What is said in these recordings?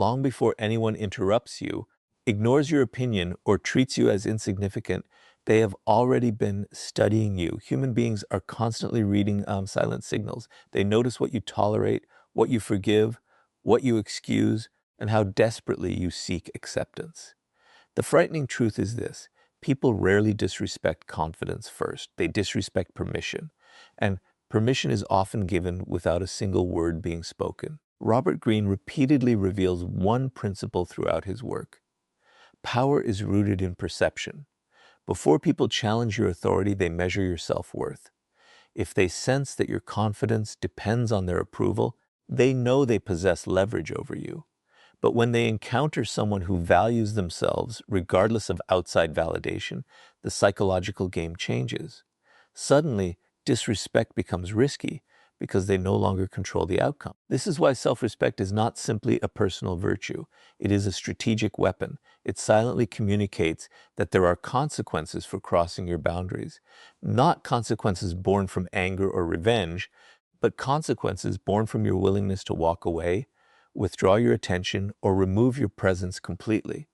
long before anyone interrupts you, ignores your opinion, or treats you as insignificant, they have already been studying you. Human beings are constantly reading silent signals. They notice what you tolerate, what you forgive, what you excuse, and how desperately you seek acceptance. The frightening truth is this: people rarely disrespect confidence first. They disrespect permission. And permission is often given without a single word being spoken. Robert Greene repeatedly reveals one principle throughout his work. Power is rooted in perception. Before people challenge your authority, they measure your self-worth. If they sense that your confidence depends on their approval, they know they possess leverage over you. But when they encounter someone who values themselves, regardless of outside validation, the psychological game changes. Suddenly, disrespect becomes risky because they no longer control the outcome. This is why self-respect is not simply a personal virtue. It is a strategic weapon. It silently communicates that there are consequences for crossing your boundaries. Not consequences born from anger or revenge, but consequences born from your willingness to walk away, withdraw your attention, or remove your presence completely.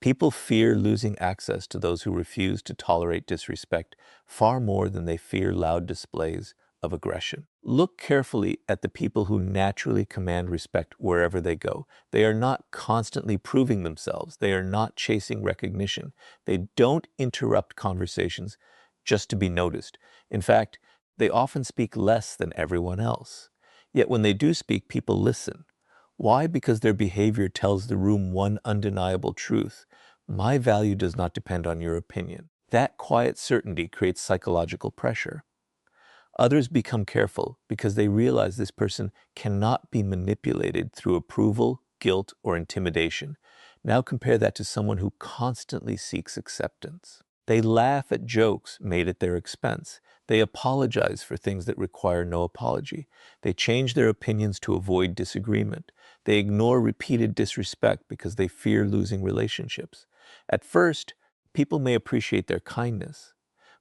People fear losing access to those who refuse to tolerate disrespect far more than they fear loud displays of aggression. Look carefully at the people who naturally command respect wherever they go. They are not constantly proving themselves. They are not chasing recognition. They don't interrupt conversations just to be noticed. In fact, they often speak less than everyone else. Yet when they do speak, people listen. Why? Because their behavior tells the room one undeniable truth: my value does not depend on your opinion. That quiet certainty creates psychological pressure. Others become careful because they realize this person cannot be manipulated through approval, guilt, or intimidation. Now compare that to someone who constantly seeks acceptance. They laugh at jokes made at their expense. They apologize for things that require no apology. They change their opinions to avoid disagreement. They ignore repeated disrespect because they fear losing relationships. At first, people may appreciate their kindness,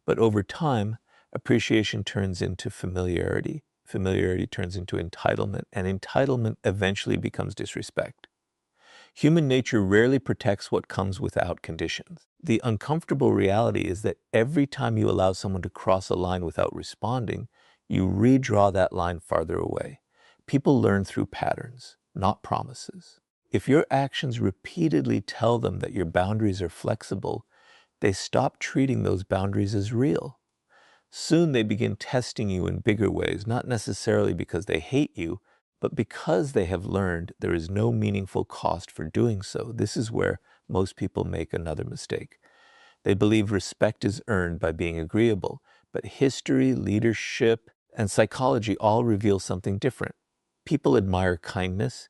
but over time, appreciation turns into familiarity. Familiarity turns into entitlement, and entitlement eventually becomes disrespect. Human nature rarely protects what comes without conditions. The uncomfortable reality is that every time you allow someone to cross a line without responding, you redraw that line farther away. People learn through patterns, not promises. If your actions repeatedly tell them that your boundaries are flexible, they stop treating those boundaries as real. Soon they begin testing you in bigger ways, not necessarily because they hate you, but because they have learned there is no meaningful cost for doing so. This is where most people make another mistake. They believe respect is earned by being agreeable, but history, leadership, and psychology all reveal something different. People admire kindness,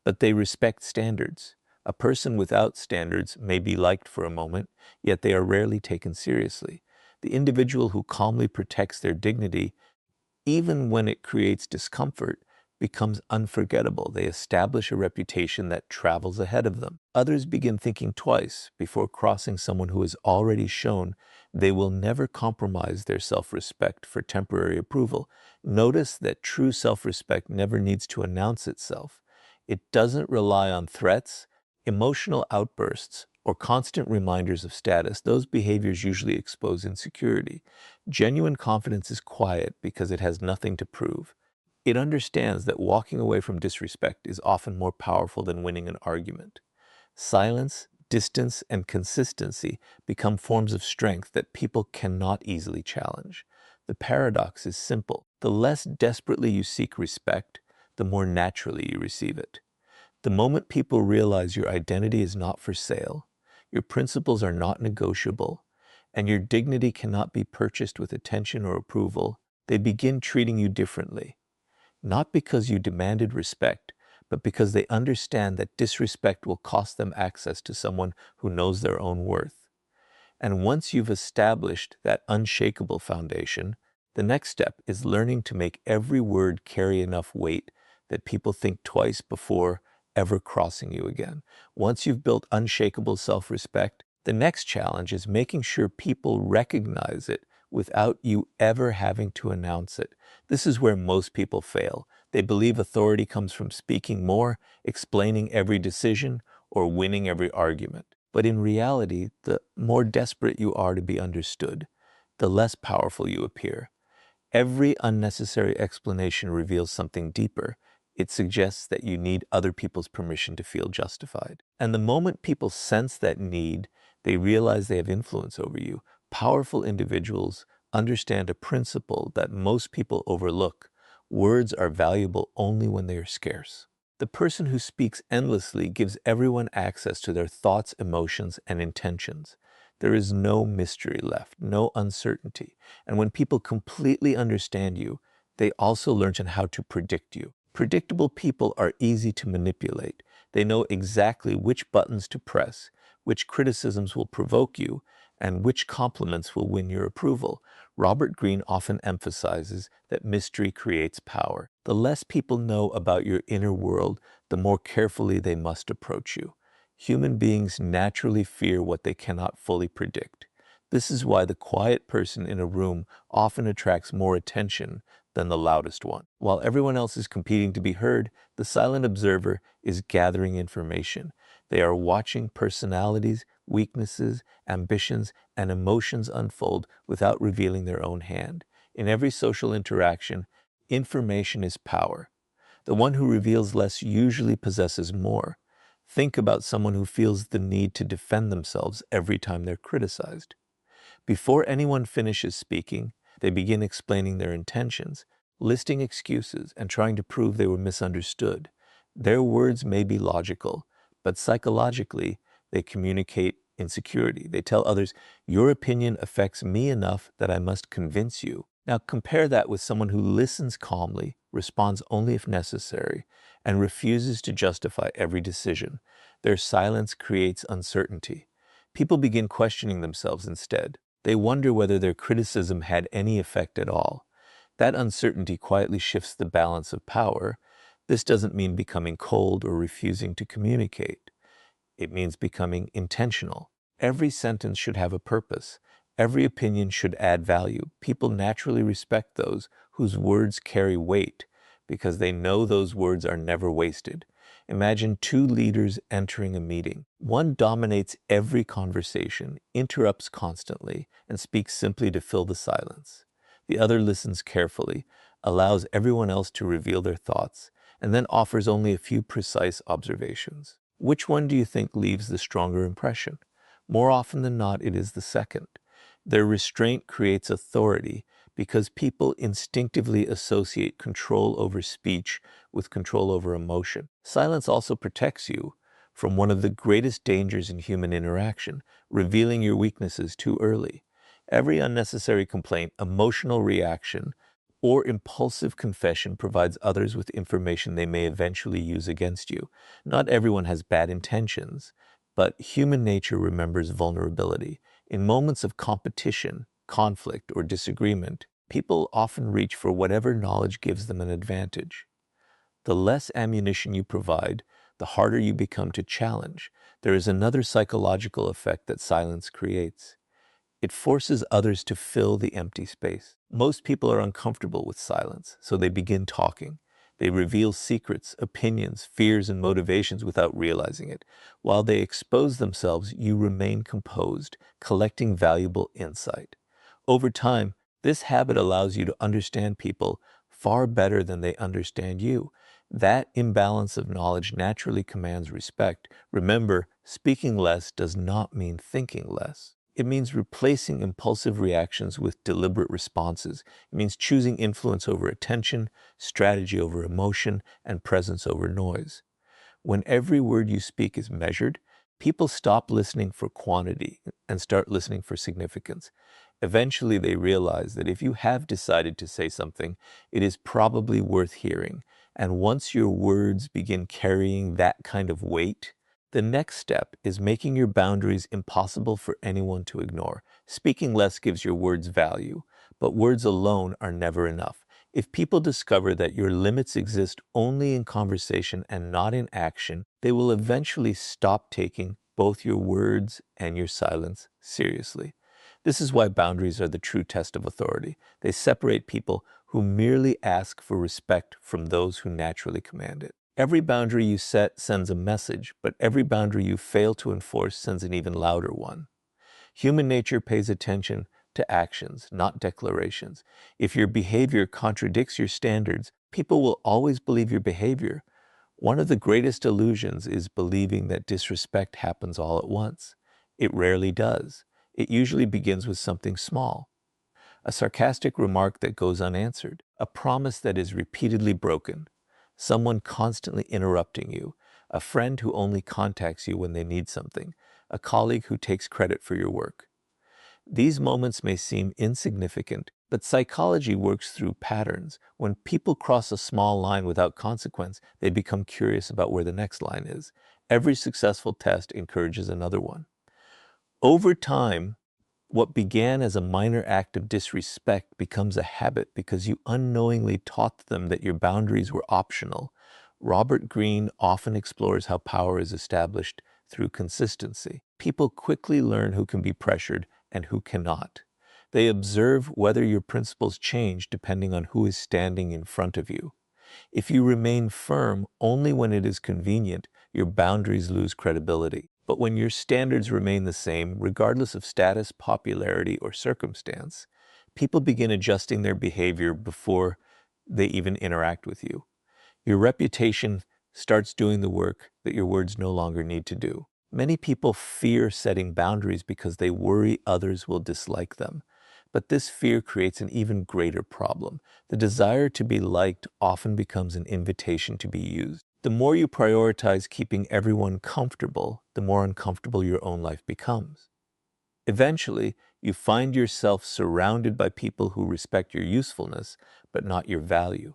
but they respect standards. A person without standards may be liked for a moment, yet they are rarely taken seriously. The individual who calmly protects their dignity, even when it creates discomfort, becomes unforgettable. They establish a reputation that travels ahead of them. Others begin thinking twice before crossing someone who has already shown they will never compromise their self-respect for temporary approval. Notice that true self-respect never needs to announce itself. It doesn't rely on threats, emotional outbursts, or constant reminders of status. Those behaviors usually expose insecurity. Genuine confidence is quiet because it has nothing to prove. It understands that walking away from disrespect is often more powerful than winning an argument. Silence, distance, and consistency become forms of strength that people cannot easily challenge. The paradox is simple. The less desperately you seek respect, the more naturally you receive it. The moment people realize your identity is not for sale, your principles are not negotiable, and your dignity cannot be purchased with attention or approval, they begin treating you differently. Not because you demanded respect, but because they understand that disrespect will cost them access to someone who knows their own worth. And once you've established that unshakable foundation, the next step is learning to make every word carry enough weight that people think twice before ever crossing you again. Once you've built unshakable self-respect, the next challenge is making sure people recognize it without you ever having to announce it. This is where most people fail. They believe authority comes from speaking more, explaining every decision, or winning every argument. But in reality, the more desperate you are to be understood, the less powerful you appear. Every unnecessary explanation reveals something deeper. It suggests that you need other people's permission to feel justified. And the moment people sense that need, they realize they have influence over you. Powerful individuals understand a principle that most people overlook. Words are valuable only when they are scarce. The person who speaks endlessly gives everyone access to their thoughts, emotions, and intentions. There is no mystery left, no uncertainty. And when people completely understand you, they also learn how to predict you. Predictable people are easy to manipulate. They know exactly which buttons to press, which criticisms will provoke you, and which compliments will win your approval. Robert Greene often emphasizes that mystery creates power. The less people know about your inner world, the more carefully they must approach you. Human beings naturally fear what they cannot fully predict. This is why the quiet person in a room often attracts more attention than the loudest one. While everyone else is competing to be heard, the silent observer is gathering information. They are watching personalities, weaknesses, ambitions, and emotions unfold without revealing their own hand. In every social interaction, information is power. The one who reveals less usually possesses more. Think about someone who feels the need to defend themselves every time they're criticized. Before anyone finishes speaking, they begin explaining their intentions, listing excuses, and trying to prove they were misunderstood. Their words may be logical, but psychologically, they communicate insecurity. They tell others, your opinion affects me enough that I must convince you. Now compare that with someone who listens calmly, responds only if necessary, and refuses to justify every decision. Their silence creates uncertainty. People begin questioning themselves instead. They wonder whether their criticism had any effect at all. That uncertainty quietly shifts the balance of power. This doesn't mean becoming cold or refusing to communicate. It means becoming intentional. Every sentence should have a purpose. Every opinion should add value. People naturally respect those whose words carry weight because they know those words are never wasted. Imagine two leaders entering a meeting. One dominates every conversation, interrupts constantly, and speaks simply to fill the silence. The other listens carefully, allows everyone else to reveal their thoughts, and then offers only a few precise observations. Which one do you think leaves the stronger impression? More often than not, it is the second. Their restraint creates authority because people instinctively associate control over speech with control over emotion. Silence also protects you from one of the greatest dangers in human interaction, revealing your weaknesses too early. Every unnecessary complaint, emotional reaction, or impulsive confession provides others with information they may eventually use against you. Not everyone has bad intentions, but human nature remembers vulnerability. In moments of competition, conflict, or disagreement, people often reach for whatever knowledge gives them an advantage. The less ammunition you provide, the harder you become to challenge. There is another psychological effect that silence creates. It forces others to fill the empty space. Most people are uncomfortable with silence, so they begin talking. They reveal secrets, opinions, fears, and motivations without realizing it. While they expose themselves, you remain composed, collecting valuable insight. Over time, this habit allows you to understand people far better than they understand you. That imbalance of knowledge naturally commands respect. Remember, speaking less does not mean thinking less. It means replacing impulsive reactions with deliberate responses. It means choosing influence over attention, strategy over emotion, and presence over noise. When every word you speak is measured, people stop listening for quantity and start listening for significance. Eventually, they realize that if you have decided to say something, it is probably worth hearing. And once your words begin carrying that kind of weight, the next step is making your boundaries impossible for anyone to ignore. Speaking less gives your words value, but words alone are never enough. If people discover that your limits exist only in conversation and not in action, they will eventually stop taking both your words and your silence seriously. This is why boundaries are the true test of authority. They separate people who merely ask for respect from those who naturally command it. Every boundary you set sends a message, but every boundary you fail to enforce sends an even louder one. Human nature pays attention to actions, not declarations. If your behavior contradicts your standards, people will always believe your behavior. One of the greatest illusions is believing that disrespect happens all at once. It rarely does. It usually begins with something small. A sarcastic remark that goes unanswered, a promise that is repeatedly broken, someone constantly interrupting you, a friend who only contacts you when they need something, a colleague who takes credit for your work. These moments may seem insignificant, but psychology works through patterns. When people cross a small line without consequence, they become curious about where the next line is. Every successful test encourages another one. Over time, what began as a minor act of disrespect becomes a habit because you unknowingly taught them that your boundaries were optional. Robert Greene often explores how power is established through consistency. People quickly learn who can be pressured and who cannot. They observe whether your principles change depending on who is standing in front of you. If you remain firm only when it is convenient, your boundaries lose credibility. But when your standards remain the same, regardless of status, popularity, or circumstance, people begin adjusting their behavior before they even interact with you. Your reputation starts doing the work that your words no longer need to do. Many people fear setting boundaries because they worry others will dislike them. But this fear creates an even greater problem. The desire to be liked often becomes an invitation to be used. The more you prioritize keeping everyone comfortable, the more uncomfortable your own life becomes. Eventually, you find yourself surrounded by people who respect your usefulness, but not your value.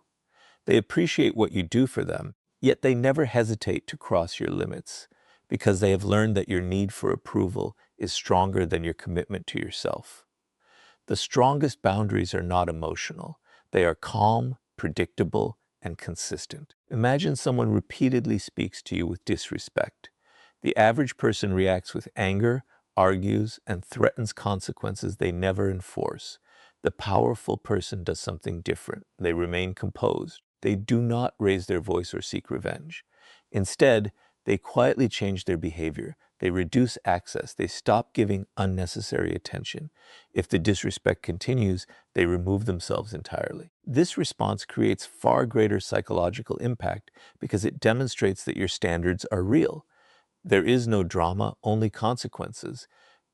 They appreciate what you do for them, yet they never hesitate to cross your limits because they have learned that your need for approval is stronger than your commitment to yourself. The strongest boundaries are not emotional. They are calm, predictable, and consistent. Imagine someone repeatedly speaks to you with disrespect. The average person reacts with anger, argues, and threatens consequences they never enforce. The powerful person does something different. They remain composed. They do not raise their voice or seek revenge. Instead, they quietly change their behavior. They reduce access. They stop giving unnecessary attention. If the disrespect continues, they remove themselves entirely. This response creates far greater psychological impact because it demonstrates that your standards are real. There is no drama, only consequences.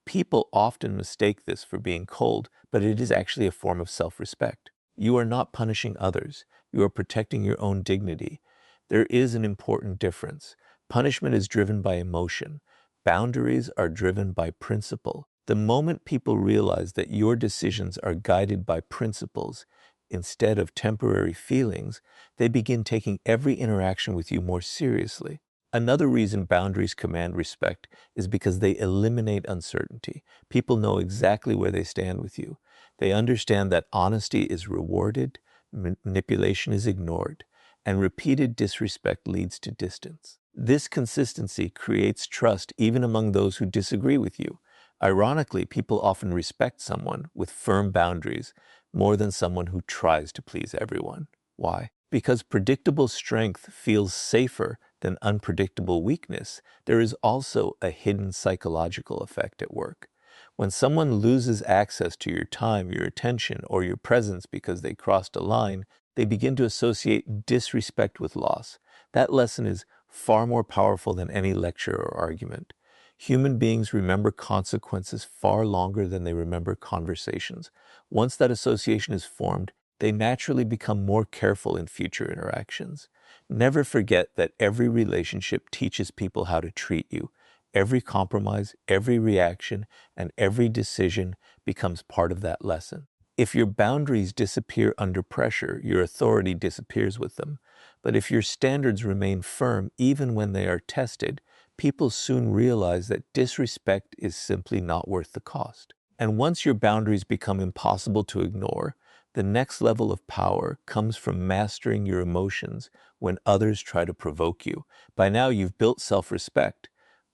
People often mistake this for being cold, but it is actually a form of self-respect. You are not punishing others. You are protecting your own dignity. There is an important difference. Punishment is driven by emotion. Boundaries are driven by principle. The moment people realize that your decisions are guided by principles instead of temporary feelings, they begin taking every interaction with you more seriously. Another reason boundaries command respect is because they eliminate uncertainty. People know exactly where they stand with you. They understand that honesty is rewarded, manipulation is ignored, and repeated disrespect leads to distance. This consistency creates trust even among those who disagree with you. Ironically, people often respect someone with firm boundaries more than someone who tries to please everyone. Why? Because predictable strength feels safer than unpredictable weakness. There is also a hidden psychological effect at work. When someone loses access to your time, your attention, or your presence because they crossed a line, they begin to associate disrespect with loss. That lesson is far more powerful than any lecture or argument. Human beings remember consequences far longer than they remember conversations. Once that association is formed, they naturally become more careful in future interactions. Never forget that every relationship teaches people how to treat you. Every compromise, every reaction, and every decision becomes part of that lesson. If your boundaries disappear under pressure, your authority disappears with them. But if your standards remain firm even when they are tested, people soon realize that disrespect is simply not worth the cost. And once your boundaries become impossible to ignore, the next level of power comes from mastering your emotions when others try to provoke you. By now, you've built self-respect.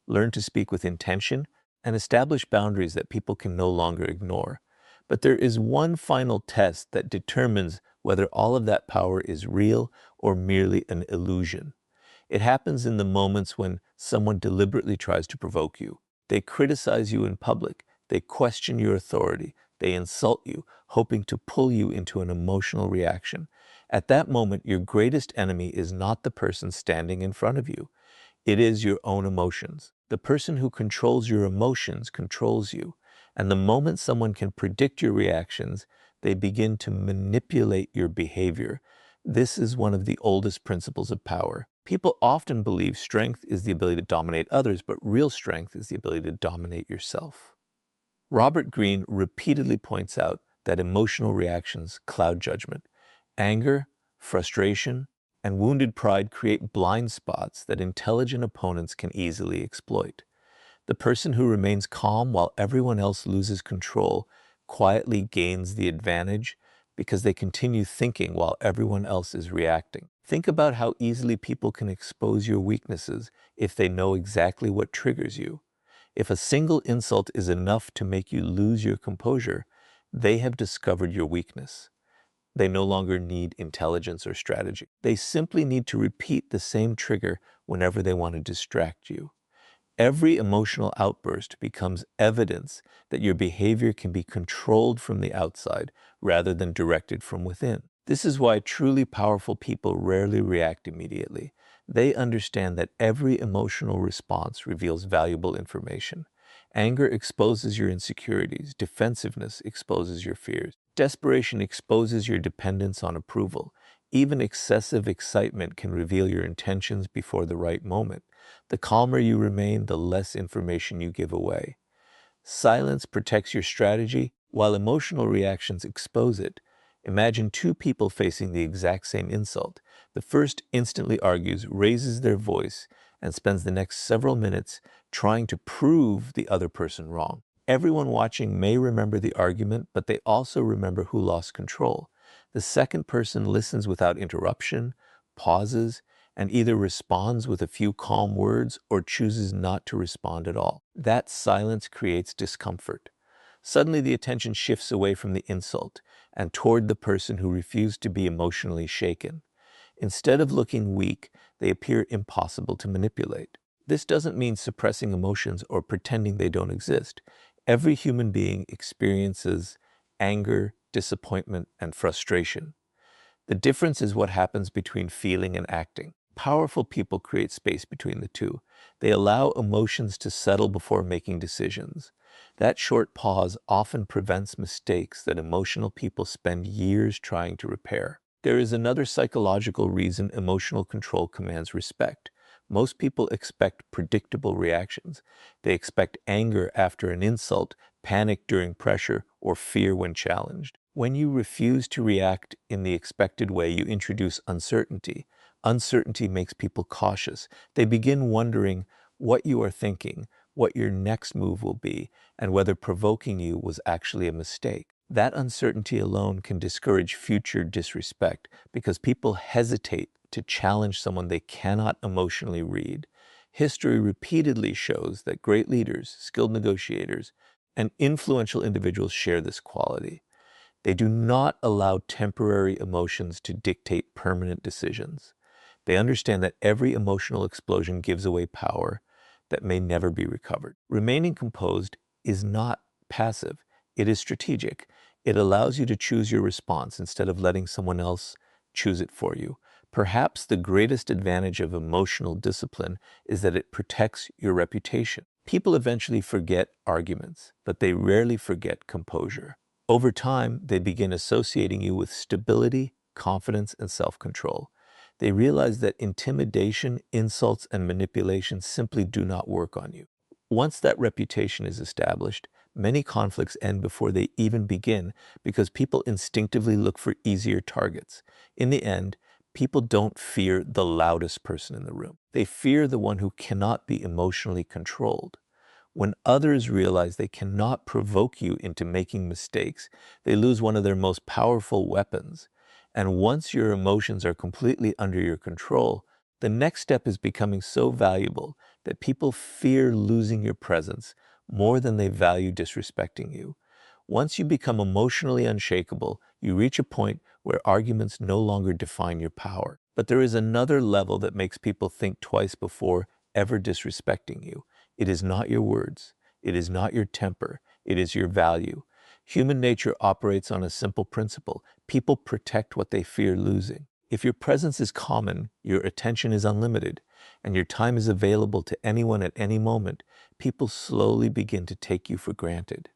Learn to speak with intention, and establish boundaries that people can no longer ignore. But there is one final test that determines whether all of that power is real or merely an illusion. It happens in the moments when someone deliberately tries to provoke you. They criticize you in public. They question your authority. They insult you, hoping to pull you into an emotional reaction. At that moment, your greatest enemy is not the person standing in front of you. It is your own emotions. The person who controls your emotions controls you. And the moment someone can predict your reactions, they begin to manipulate your behavior. This is one of the oldest principles of power. People often believe strength is the ability to dominate others, but real strength is the ability to dominate yourself. Robert Greene repeatedly points out that emotional reactions cloud judgment. Anger, frustration, and wounded pride create blind spots that intelligent opponents can easily exploit. The person who remains calm while everyone else loses control quietly gains the advantage because they continue thinking while everyone else is reacting. Think about how easily people can expose your weaknesses if they know exactly what triggers you. If a single insult is enough to make you lose your composure, they have discovered your weakness. They no longer need intelligence or strategy. They simply need to repeat the same trigger whenever they want to distract you. Every emotional outburst becomes evidence that your behavior can be controlled from the outside rather than directed from within. This is why truly powerful people rarely react immediately. They understand that every emotional response reveals valuable information. Anger exposes your insecurities. Defensiveness exposes your fears. Desperation exposes your dependence on approval. Even excessive excitement can reveal your intentions before the right moment. The calmer you remain, the less information you give away. Silence protects your strategy, while emotional reactions expose it. Imagine two people facing the exact same insult. The first instantly argues, raises their voice, and spends the next several minutes trying to prove the other person wrong. Everyone watching may remember the argument, but they also remember who lost control. The second person listens without interruption, pauses, and either responds with a few calm words or chooses not to respond at all. That silence creates discomfort. Suddenly, the attention shifts away from the insult and toward the person who refused to be emotionally shaken. Instead of looking weak, they appear impossible to manipulate. This doesn't mean suppressing emotions or pretending they don't exist. Every human being experiences anger, disappointment, and frustration. The difference is what happens between feeling and acting. Powerful people create space between the two. They allow emotions to settle before making decisions. That short pause often prevents mistakes that emotional people spend years trying to repair. There is another psychological reason emotional control commands respect. Most people expect predictable reactions. They expect anger after an insult, panic during pressure, or fear when challenged. When you refuse to react in the expected way, you introduce uncertainty. Uncertainty makes people cautious. They begin wondering what you are thinking, what your next move will be, and whether provoking you was actually a mistake. That uncertainty alone can discourage future disrespect because people hesitate to challenge someone they cannot emotionally read. History repeatedly shows that great leaders, skilled negotiators, and influential individuals share this quality. They do not allow temporary emotions to dictate permanent decisions. They understand that every emotional explosion gives away power that may never be recovered. Remaining composed is not passive, it is strategic. It allows you to choose your response instead of letting someone else choose it for you. Perhaps the greatest advantage of emotional discipline is that it protects your reputation. People eventually forget arguments, but they rarely forget composure. Over time, they begin associating you with stability, confidence, and self-control. They realize that intimidation, insults, and manipulation simply do not work on you. Once that reputation is established, many conflicts end before they even begin because people instinctively look for easier targets. In the end, people don't fear the loudest person in the room. They fear the one who cannot be emotionally controlled. When others realize they cannot provoke you into making mistakes, they lose one of their most powerful weapons. And once your emotions are completely under your control, the next step is becoming so valuable that people fear losing your presence more than they value disrespecting you. Once you become emotionally unshakable, you reach a point where arguments no longer define your power. But there is another level that makes people think twice before ever disrespecting you. It is not your words. It is not your temper. It is your value. Human nature operates on a simple principle. People protect what they fear losing. If your presence is common, your attention is unlimited, and your time is available to anyone at any moment, people slowly begin to take you for granted.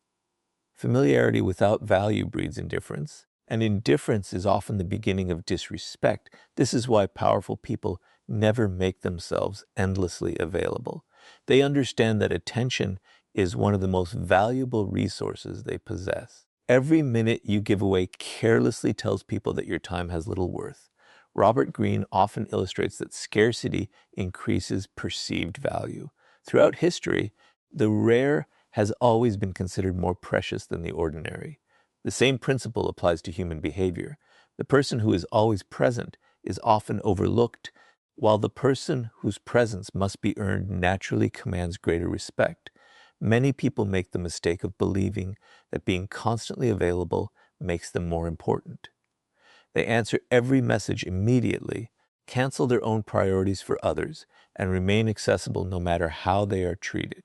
Familiarity without value breeds indifference, and indifference is often the beginning of disrespect. This is why powerful people never make themselves endlessly available. They understand that attention is one of the most valuable resources they possess. Every minute you give away carelessly tells people that your time has little worth. Robert Greene often illustrates that scarcity increases perceived value. Throughout history, the rare has always been considered more precious than the ordinary. The same principle applies to human behavior. The person who is always present is often overlooked, while the person whose presence must be earned naturally commands greater respect. Many people make the mistake of believing that being constantly available makes them more important. They answer every message immediately, cancel their own priorities for others, and remain accessible no matter how they are treated.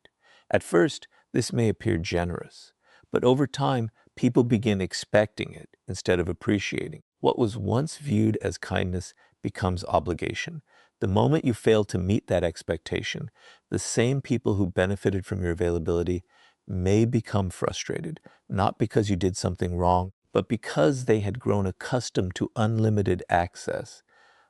At first, this may appear generous, but over time, people begin expecting it instead of appreciating. What was once viewed as kindness becomes obligation. The moment you fail to meet that expectation, the same people who benefited from your availability may become frustrated, not because you did something wrong, but because they had grown accustomed to unlimited access.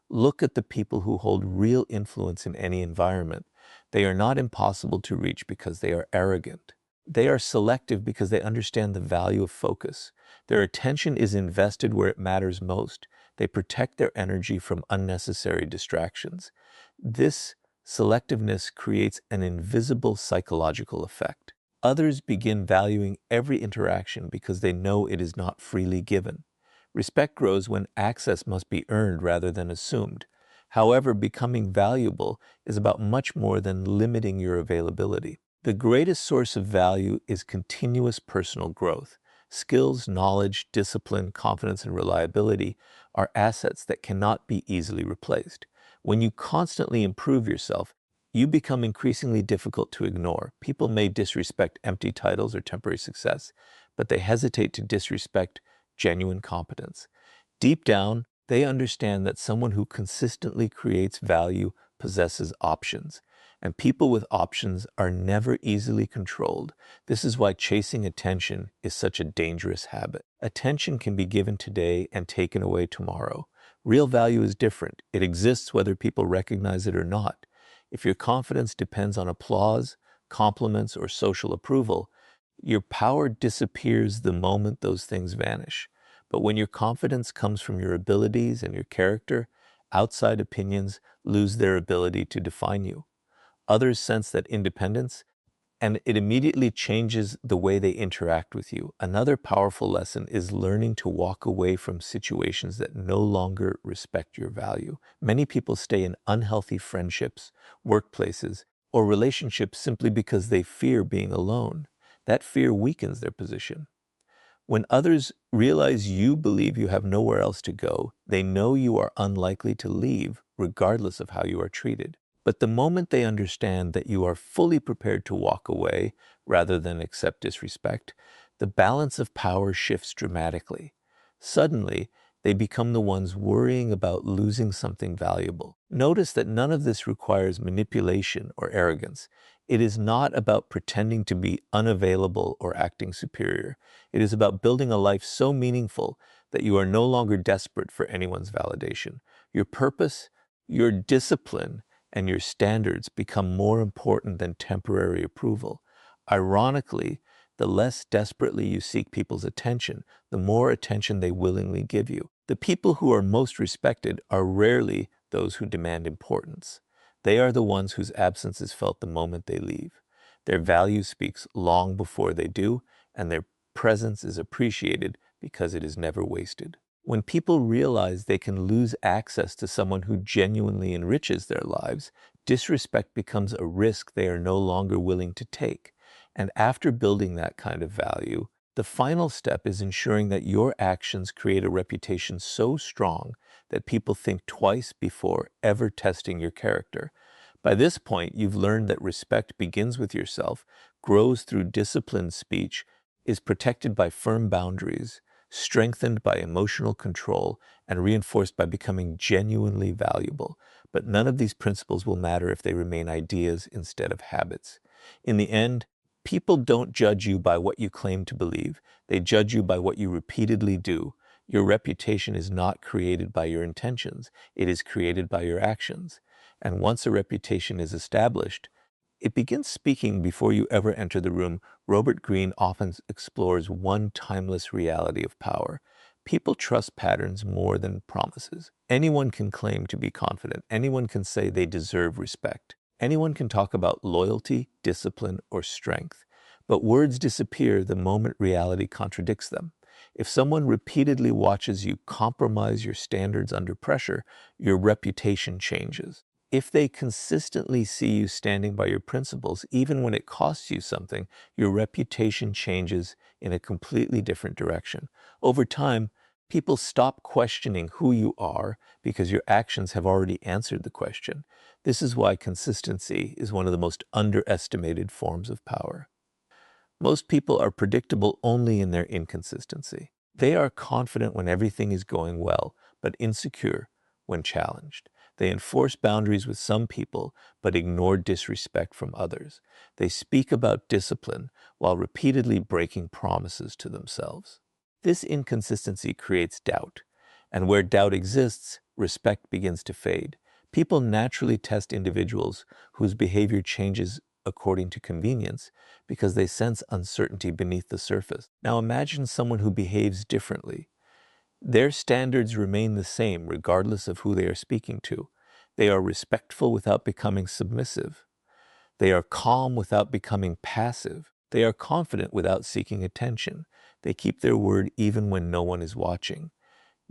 Look at the people who hold real influence in any environment. They are not impossible to reach because they are arrogant. They are selective because they understand the value of focus. Their attention is invested where it matters most. They protect their energy from unnecessary distractions. This selectiveness creates an invisible psychological effect. Others begin valuing every interaction because they know it is not freely given. Respect grows when access must be earned rather than assumed. However, becoming valuable is about much more than limiting your availability. The greatest source of value is continuous personal growth. Skills, knowledge, discipline, confidence, and reliability are assets that cannot be easily replaced. When you constantly improve yourself, you become increasingly difficult to ignore. People may disrespect empty titles or temporary success, but they hesitate to disrespect genuine competence. Deep down, they understand that someone who consistently creates value possesses options, and people with options are never easily controlled. This is why chasing attention is such a dangerous habit. Attention can be given today and taken away tomorrow. Real value is different. It exists whether people recognize it or not. If your confidence depends on applause, compliments, or social approval, your power disappears the moment those things vanish. But when your confidence comes from your abilities and your character, outside opinions lose their ability to define you. Others sense that independence, and it immediately changes the way they interact with you. Another powerful lesson is learning to walk away from situations that no longer respect your value. Many people stay in unhealthy friendships, workplaces, or relationships simply because they fear being alone. That fear weakens their position. When others realize you believe you have nowhere else to go, they know you are unlikely to leave, regardless of how you are treated. But the moment they understand that you are fully prepared to walk away rather than accept disrespect, the balance of power shifts dramatically. Suddenly, they become the ones worrying about losing something valuable. Notice that none of this requires manipulation or arrogance. It is not about pretending to be unavailable or acting superior. It is about building a life so meaningful that you are no longer desperate for anyone's validation. Your purpose, your discipline, and your standards become more important than temporary approval. Ironically, the less desperately you seek people's attention, the more attention they willingly give you. The people who are most respected are rarely those who demand importance. They are the ones whose absence is felt the moment they leave. Their value speaks long before they do, and their presence is appreciated because it is never wasted. When people realize they can lose access to someone who genuinely enriches their lives, disrespect becomes a risk they are no longer willing to take. And after building that kind of value, the final step is ensuring that your actions create a reputation so strong that people think twice before ever testing your character. By this point, you've learned that respect begins with yourself, grows through disciplined speech, is protected by firm boundaries, strengthened by emotional control, and reinforced by becoming genuinely valuable. But none of these principles will matter if they remain ideas instead of habits. In the end, people don't judge you by what you claim to believe. They judge you by what you repeatedly do. Your reputation is not created by your intentions. It is created by your actions. And once a reputation is established, it begins speaking before you ever enter the room. Robert Greene often explores one timeless reality of power. People trust patterns more than promises. Anyone can claim to be confident. Anyone can say they deserve respect. Anyone can talk about loyalty, discipline, or strength. But words disappear the moment reality contradicts them. If someone repeatedly watches you compromise your standards under pressure, your reputation changes. If they consistently see you standing by your principles, even when it costs you something, your reputation changes in a completely different direction. Over time, people stop questioning who you are because your actions have already answered the question. This is why consistency is one of the most underestimated forms of power. Most people are predictable only in their inconsistency. They are confident when everything is going well, but insecure when challenged. They enforce boundaries with some people, but ignore disrespect from others. They speak about discipline while repeatedly breaking promises to themselves. This inconsistency creates doubt, and where doubt exists, respect begins to fade. People naturally test individuals whose behavior changes according to convenience because they sense uncertainty beneath the surface. Now imagine someone who behaves differently. Their standards remain the same regardless of who they are speaking to. They are respectful without becoming submissive. They are calm without becoming passive. They are confident without seeking attention. They keep their word even when no one is watching.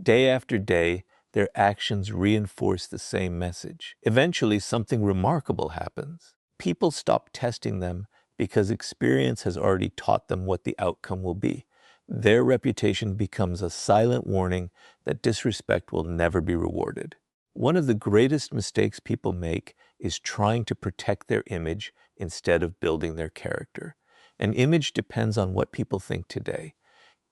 Day after day, their actions reinforce the same message. Eventually, something remarkable happens. People stop testing them because experience has already taught them what the outcome will be. Their reputation becomes a silent warning that disrespect will never be rewarded. One of the greatest mistakes people make is trying to protect their image instead of building their character. An image depends on what people think today.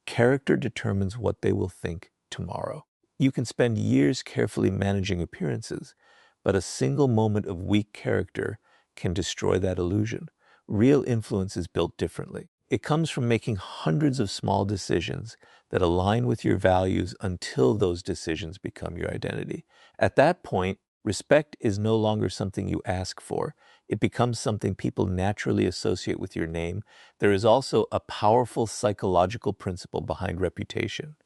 Character determines what they will think tomorrow. You can spend years carefully managing appearances, but a single moment of weak character can destroy that illusion. Real influence is built differently. It comes from making hundreds of small decisions that align with your values until those decisions become your identity. At that point, respect is no longer something you ask for. It becomes something people naturally associate with your name. There is also a powerful psychological principle behind reputation.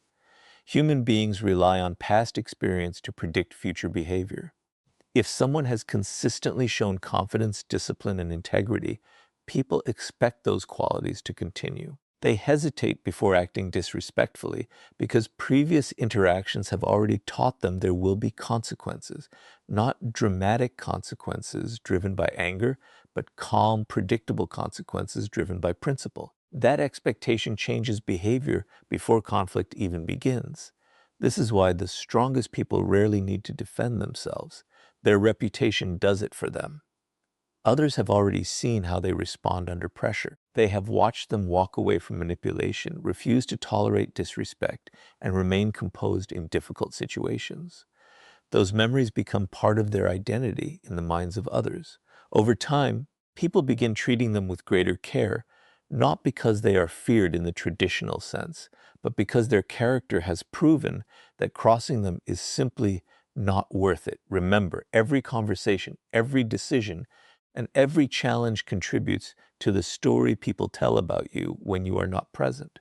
Human beings rely on past experience to predict future behavior. If someone has consistently shown confidence, discipline, and integrity, people expect those qualities to continue. They hesitate before acting disrespectfully because previous interactions have already taught them there will be consequences, not dramatic consequences driven by anger, but calm, predictable consequences driven by principle. That expectation changes behavior before conflict even begins. This is why the strongest people rarely need to defend themselves. Their reputation does it for them. Others have already seen how they respond under pressure. They have watched them walk away from manipulation, refuse to tolerate disrespect, and remain composed in difficult situations. Those memories become part of their identity in the minds of others. Over time, people begin treating them with greater care, not because they are feared in the traditional sense, but because their character has proven that crossing them is simply not worth it. Remember, every conversation, every decision, and every challenge contributes to the story people tell about you when you are not present.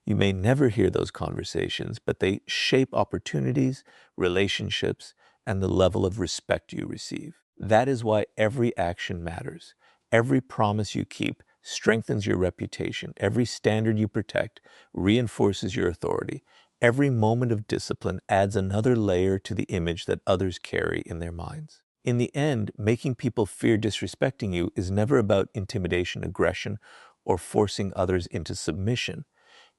You may never hear those conversations, but they shape opportunities, relationships, and the level of respect you receive. That is why every action matters. Every promise you keep strengthens your reputation. Every standard you protect reinforces your authority. Every moment of discipline adds another layer to the image that others carry in their minds. In the end, making people fear disrespecting you is never about intimidation, aggression, or forcing others into submission.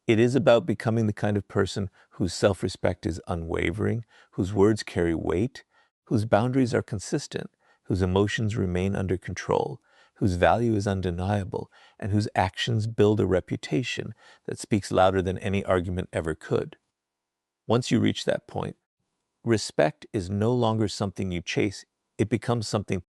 It is about becoming the kind of person whose self-respect is unwavering, whose words carry weight, whose boundaries are consistent, whose emotions remain under control, whose value is undeniable, and whose actions build a reputation that speaks louder than any argument ever could. Once you reach that point, respect is no longer something you chase, it becomes something